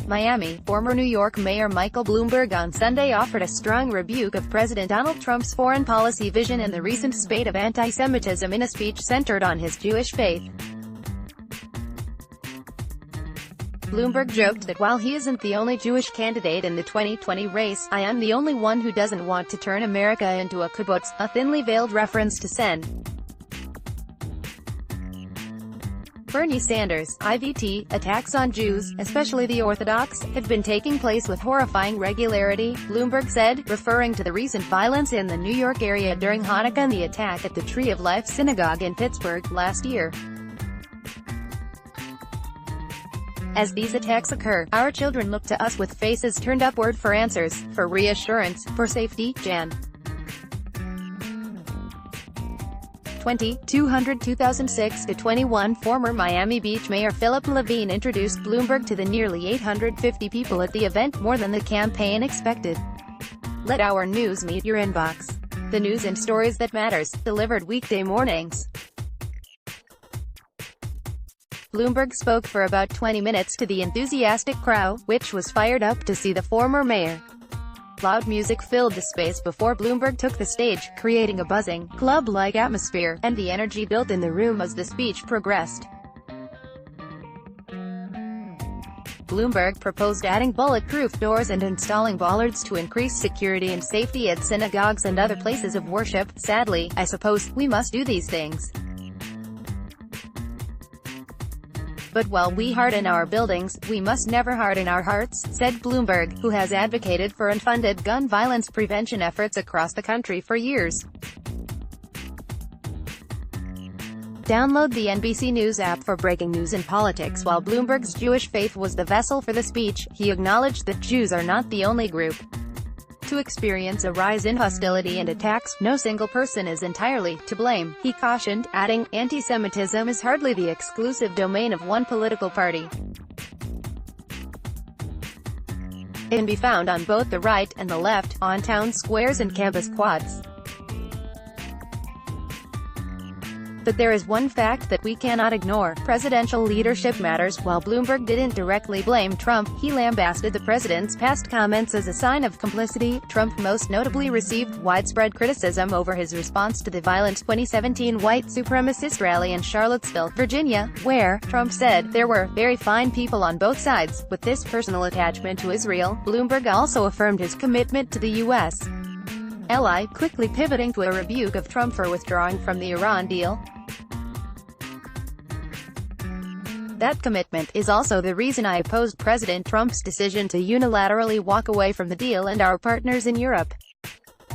Miami. Former New York Mayor Michael Bloomberg on Sunday offered a strong rebuke of President Donald Trump's foreign policy vision and the recent spate of anti-Semitism in a speech centered on his Jewish faith. Bloomberg joked that while he isn't the only Jewish candidate in the 2020 race, I am the only one who doesn't want to turn America into a kibbutz, a thinly veiled reference to Sen. Bernie Sanders' IVT attacks on Jews, especially the Orthodox, have been taking place with horrifying regularity, Bloomberg said, referring to the recent violence in the New York area during Hanukkah and the attack at the Tree of Life Synagogue in Pittsburgh last year. As these attacks occur, our children look to us with faces turned upward for answers, for reassurance, for safety. Jan. 2006-21 Former Miami Beach Mayor Philip Levine introduced Bloomberg to the nearly 850 people at the event, more than the campaign expected. Let our news meet your inbox. The news and stories that matters, delivered weekday mornings. Bloomberg spoke for about 20 minutes to the enthusiastic crowd, which was fired up to see the former mayor. Loud music filled the space before Bloomberg took the stage, creating a buzzing, club-like atmosphere, and the energy built in the room as the speech progressed. Bloomberg proposed adding bulletproof doors and installing bollards to increase security and safety at synagogues and other places of worship. Sadly, I suppose, we must do these things. But while we harden our buildings, we must never harden our hearts, said Bloomberg, who has advocated for unfunded gun violence prevention efforts across the country for years. Download the NBC News app for breaking news and politics. While Bloomberg's Jewish faith was the vessel for the speech, he acknowledged that Jews are not the only group to experience a rise in hostility and attacks. No single person is entirely to blame, he cautioned, adding, anti-Semitism is hardly the exclusive domain of one political party. It can be found on both the right and the left, on town squares and campus quads. But there is one fact that we cannot ignore: presidential leadership matters. While Bloomberg didn't directly blame Trump, he lambasted the president's past comments as a sign of complicity. Trump most notably received widespread criticism over his response to the violent 2017 white supremacist rally in Charlottesville, Virginia, where, Trump said, there were very fine people on both sides. With this personal attachment to Israel, Bloomberg also affirmed his commitment to the U.S. ally, quickly pivoting to a rebuke of Trump for withdrawing from the Iran deal. That commitment is also the reason I opposed President Trump's decision to unilaterally walk away from the deal and our partners in Europe.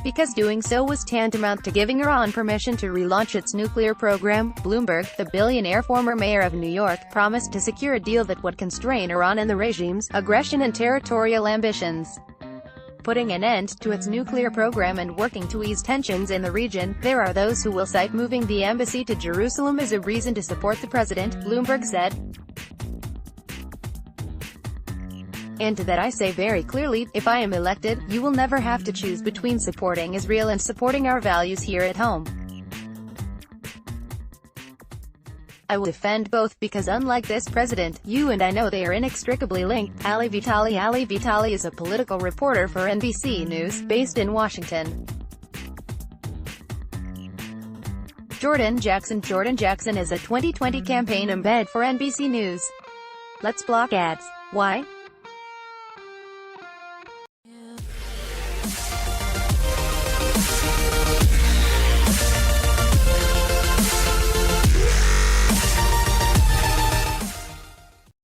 Because doing so was tantamount to giving Iran permission to relaunch its nuclear program. Bloomberg, the billionaire former mayor of New York, promised to secure a deal that would constrain Iran and the regime's aggression and territorial ambitions, putting an end to its nuclear program and working to ease tensions in the region. There are those who will cite moving the embassy to Jerusalem as a reason to support the president, Bloomberg said. And to that I say very clearly, if I am elected, you will never have to choose between supporting Israel and supporting our values here at home. I will defend both, because unlike this president, you and I know they are inextricably linked. Ali Vitali is a political reporter for NBC News, based in Washington. Jordan Jackson is a 2020 campaign embed for NBC News. Let's block ads. Why?